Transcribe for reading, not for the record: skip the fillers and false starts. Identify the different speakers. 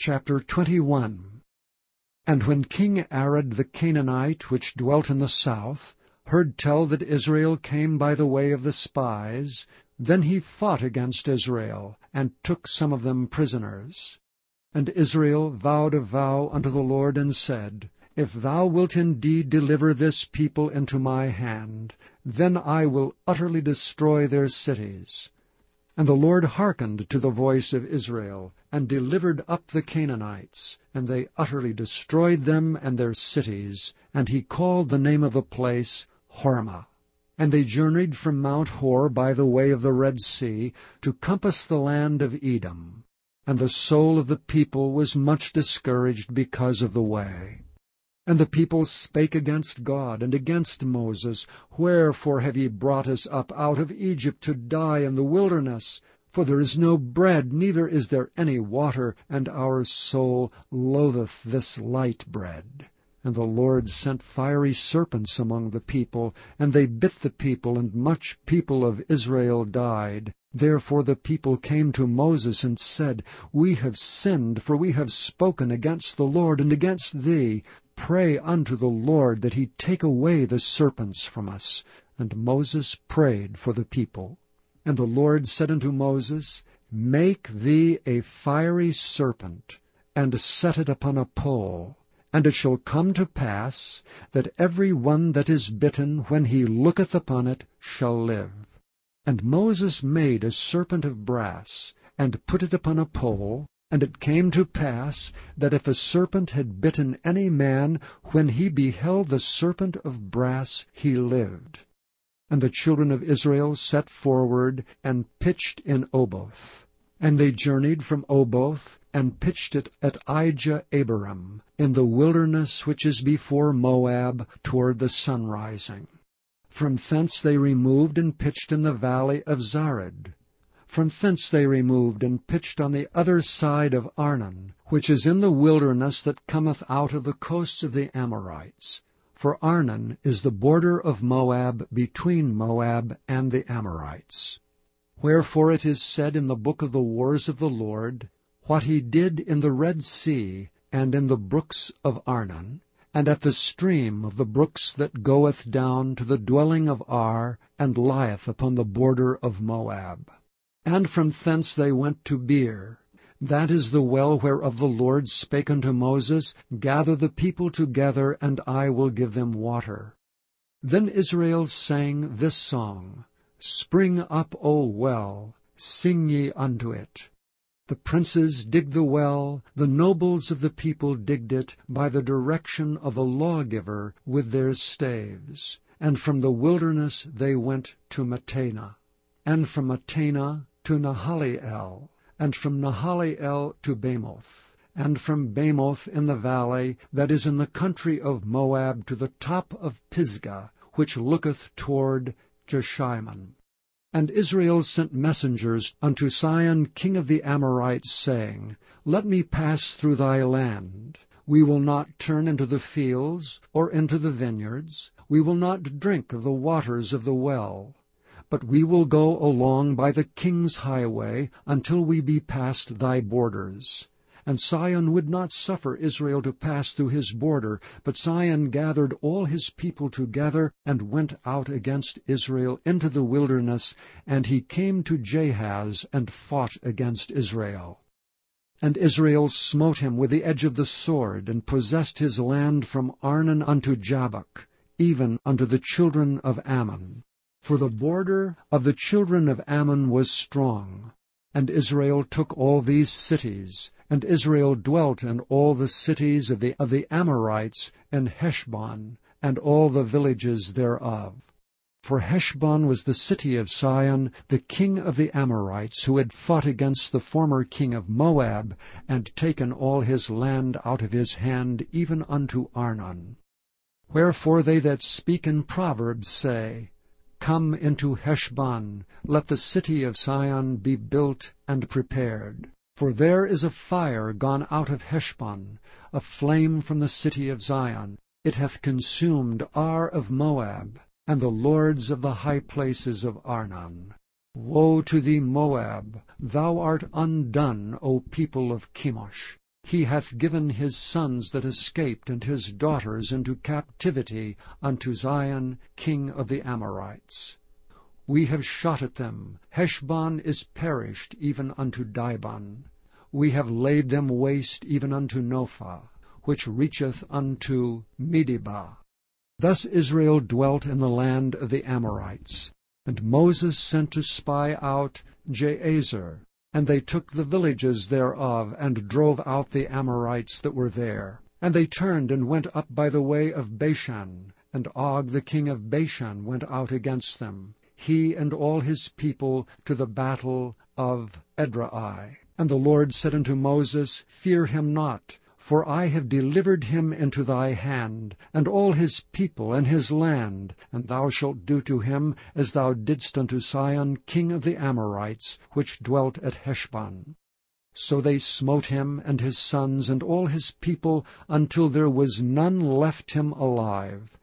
Speaker 1: Chapter 21. And when King Arad the Canaanite, which dwelt in the south, heard tell that Israel came by the way of the spies, then he fought against Israel, and took some of them prisoners. And Israel vowed a vow unto the Lord, and said, If thou wilt indeed deliver this people into my hand, then I will utterly destroy their cities. And the Lord hearkened to the voice of Israel, and delivered up the Canaanites, and they utterly destroyed them and their cities, and he called the name of the place Hormah. And they journeyed from Mount Hor by the way of the Red Sea, to compass the land of Edom. And the soul of the people was much discouraged because of the way. And the people spake against God and against Moses, Wherefore have ye brought us up out of Egypt to die in the wilderness? For there is no bread, neither is there any water, and our soul loatheth this light bread. And the Lord sent fiery serpents among the people, and they bit the people, and much people of Israel died. Therefore the people came to Moses and said, We have sinned, for we have spoken against the Lord and against thee. Pray unto the Lord that he take away the serpents from us. And Moses prayed for the people. And the Lord said unto Moses, Make thee a fiery serpent, and set it upon a pole. And it shall come to pass, that every one that is bitten, when he looketh upon it, shall live. And Moses made a serpent of brass, and put it upon a pole. And it came to pass, that if a serpent had bitten any man, when he beheld the serpent of brass, he lived. And the children of Israel set forward, and pitched in Oboth. And they journeyed from Oboth, and pitched it at Ijah-Abarim, in the wilderness which is before Moab, toward the sunrising. From thence they removed and pitched in the valley of Zared. From thence they removed and pitched on the other side of Arnon, which is in the wilderness that cometh out of the coasts of the Amorites. For Arnon is the border of Moab, between Moab and the Amorites. Wherefore it is said in the book of the wars of the Lord, What he did in the Red Sea, and in the brooks of Arnon, and at the stream of the brooks that goeth down to the dwelling of Ar, and lieth upon the border of Moab. And from thence they went to Beer. That is the well whereof the Lord spake unto Moses, Gather the people together, and I will give them water. Then Israel sang this song, Spring up, O well, sing ye unto it. The princes digged the well, the nobles of the people digged it, by the direction of the lawgiver with their staves. And from the wilderness they went to Mattanah, and from Mattanah to Nahaliel, and from Nahaliel to Bamoth, and from Bamoth in the valley that is in the country of Moab to the top of Pisgah, which looketh toward Jeshimon. And Israel sent messengers unto Sihon king of the Amorites, saying, Let me pass through thy land. We will not turn into the fields, or into the vineyards. We will not drink of the waters of the well. But we will go along by the king's highway, until we be past thy borders. And Sihon would not suffer Israel to pass through his border, but Sihon gathered all his people together, and went out against Israel into the wilderness, and he came to Jahaz, and fought against Israel. And Israel smote him with the edge of the sword, and possessed his land from Arnon unto Jabbok, even unto the children of Ammon. For the border of the children of Ammon was strong. And Israel took all these cities, and Israel dwelt in all the cities of the Amorites, and Heshbon, and all the villages thereof. For Heshbon was the city of Sihon, the king of the Amorites, who had fought against the former king of Moab, and taken all his land out of his hand, even unto Arnon. Wherefore they that speak in Proverbs say, Come into Heshbon, let the city of Sihon be built and prepared. For there is a fire gone out of Heshbon, a flame from the city of Zion. It hath consumed Ar of Moab, and the lords of the high places of Arnon. Woe to thee, Moab! Thou art undone, O people of Chemosh! He hath given his sons that escaped and his daughters into captivity unto Zion, king of the Amorites. We have shot at them. Heshbon is perished even unto Dibon. We have laid them waste even unto Nophah, which reacheth unto Medeba. Thus Israel dwelt in the land of the Amorites. And Moses sent to spy out Jahazer, and they took the villages thereof, and drove out the Amorites that were there. And they turned and went up by the way of Bashan, and Og the king of Bashan went out against them, he and all his people, to the battle of Edrei. And the Lord said unto Moses, Fear him not, for I have delivered him into thy hand, and all his people and his land, and thou shalt do to him as thou didst unto Sihon king of the Amorites, which dwelt at Heshbon. So they smote him and his sons and all his people, until there was none left him alive.